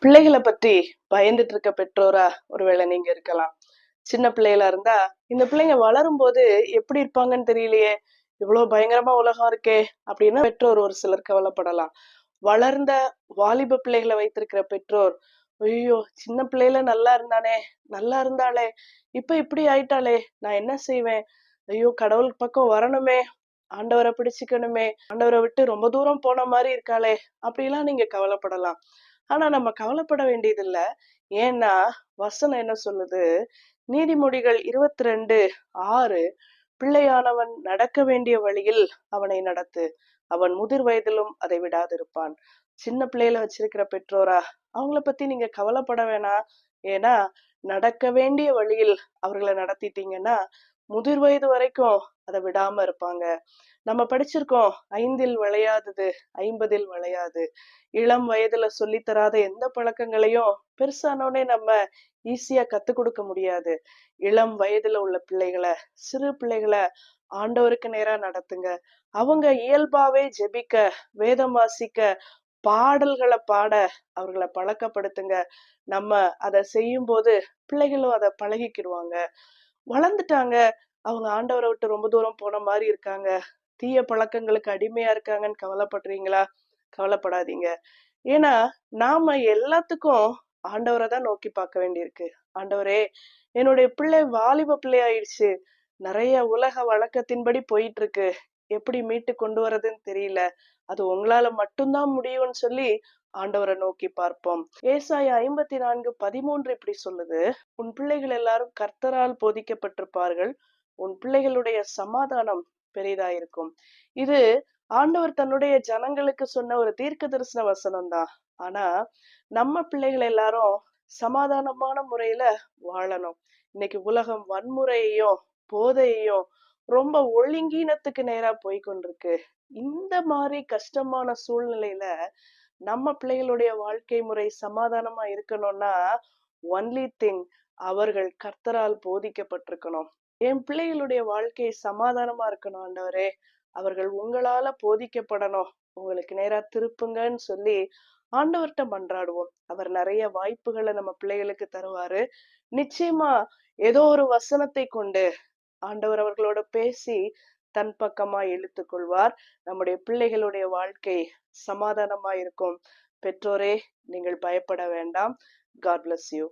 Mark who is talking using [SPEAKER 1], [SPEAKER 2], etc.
[SPEAKER 1] பிள்ளைகளை பற்றி பயந்துட்டு இருக்க பெற்றோரா ஒருவேளை நீங்க இருக்கலாம். சின்ன பிள்ளைகளா இருந்தா இந்த பிள்ளைங்க வளரும் போது எப்படி இருப்பாங்கன்னு தெரியலையே, இவ்வளவு பயங்கரமா உலகம் இருக்கே அப்படின்னு பெற்றோர் ஒரு சிலர் கவலைப்படலாம். வளர்ந்த வாலிப பிள்ளைகளை வைத்திருக்கிற பெற்றோர், ஐயோ சின்ன பிள்ளையில நல்லா இருந்தானே, நல்லா இருந்தாளே, இப்ப இப்படி ஆயிட்டாளே, நான் என்ன செய்வேன், ஐயோ கடவுள் பக்கம் வரணுமே, ஆண்டவரை பிடிச்சுக்கணுமே, ஆண்டவரை விட்டு ரொம்ப தூரம் போன மாதிரி இருக்காளே, அப்படிலாம் நீங்க கவலைப்படலாம். ஆனா நம்ம கவலைப்பட வேண்டியது இல்ல. ஏன்னா வசனம் என்ன சொல்லுது, நீதிமொழிகள் 22:6, பிள்ளையானவன் நடக்க வேண்டிய வழியில் அவனை நடத்து, அவன் முதிர் வயதிலும் அதை விடாதிருப்பான். சின்ன பிள்ளையில வச்சிருக்கிற பெற்றோரா, அவங்கள பத்தி நீங்க கவலைப்பட வேணாம். ஏன்னா நடக்க வேண்டிய வழியில் அவர்களை நடத்திட்டீங்கன்னா முதிர் வயது வரைக்கும் அதை விடாம இருப்பாங்க. நம்ம படிச்சிருக்கோம், 5ல் விளையாதது 50ல் விளையாது. இளம் வயதுல சொல்லி தராத எந்த பழக்கங்களையும் பெருசானோடனே நம்ம ஈஸியா கத்து கொடுக்க முடியாது. இளம் வயதுல உள்ள பிள்ளைகளை, சிறு பிள்ளைகளை ஆண்டவருக்கு நேரா நடத்துங்க. அவங்க இயல்பாவே ஜெபிக்க, வேதம் வாசிக்க, பாடல்களை பாட அவர்களை பழக்கப்படுத்துங்க. நம்ம அதை செய்யும் போது பிள்ளைகளும் அதை பழகிக்கிடுவாங்க. வளர்ந்துட்டாங்க, அவங்க ஆண்டவரை விட்டு ரொம்ப தூரம் போன மாதிரி இருக்காங்க, தீய பழக்கங்களுக்கு அடிமையா இருக்காங்கன்னு கவலைப்படுறீங்களா? கவலைப்படாதீங்க. ஏன்னா நாம எல்லாத்துக்கும் ஆண்டவரை தான் நோக்கி பார்க்க வேண்டியிருக்கு. ஆண்டவரே, என்னுடைய பிள்ளை வாலிப பிள்ளை ஆயிடுச்சு, நிறைய உலக வழக்கத்தின்படி போயிட்டு இருக்கு, எப்படி மீட்டு கொண்டு வர்றதுன்னு தெரியல, அது உங்களால மட்டும்தான் முடியும்னு சொல்லி ஆண்டவரை நோக்கி பார்ப்போம். ஏசாயா 54:13 இப்படி சொல்லுது, உன் பிள்ளைகள் எல்லாரும் கர்த்தரால் போதிக்கப்பட்டிருப்பார்கள், உன் பிள்ளைகளுடைய சமாதானம் பெரிதாயிருக்கும். இது ஆண்டவர் தன்னுடைய ஜனங்களுக்கு சொன்ன ஒரு தீர்க்க தரிசன வசனம் தான். ஆனா நம்ம பிள்ளைகள் எல்லாரும் சமாதானமான முறையில வாழணும். இன்னைக்கு உலகம் வன்முறையையும் போதையையும் ரொம்ப ஒழுங்கீனத்துக்கு நேரா போய் கொண்டிருக்கு. இந்த மாதிரி கஷ்டமான சூழ்நிலையில நம்ம பிள்ளைகளுடைய வாழ்க்கை முறை சமாதானமா இருக்கணும்னா ஒன்லி திங், அவர்கள் கர்த்தரால் போதிக்கப்பட்டிருக்கணும். என் பிள்ளைகளுடைய வாழ்க்கை சமாதானமா இருக்கணும் ஆண்டவரே, அவர்கள் உங்களால போதிக்கப்படணும், உங்களுக்கு நேரா திருப்புங்கன்னு சொல்லி ஆண்டவர்கிட்ட மன்றாடுவோம். அவர் நிறைய வாய்ப்புகளை நம்ம பிள்ளைகளுக்கு தருவாரு. நிச்சயமா ஏதோ ஒரு வசனத்தை கொண்டு ஆண்டவர் அவர்களோட பேசி தன் பக்கமா இழுத்துக் கொள்வார். நம்முடைய பிள்ளைகளுடைய வாழ்க்கை சமாதானமா இருக்கும். பெற்றோரே, நீங்கள் பயப்பட வேண்டாம். God bless you.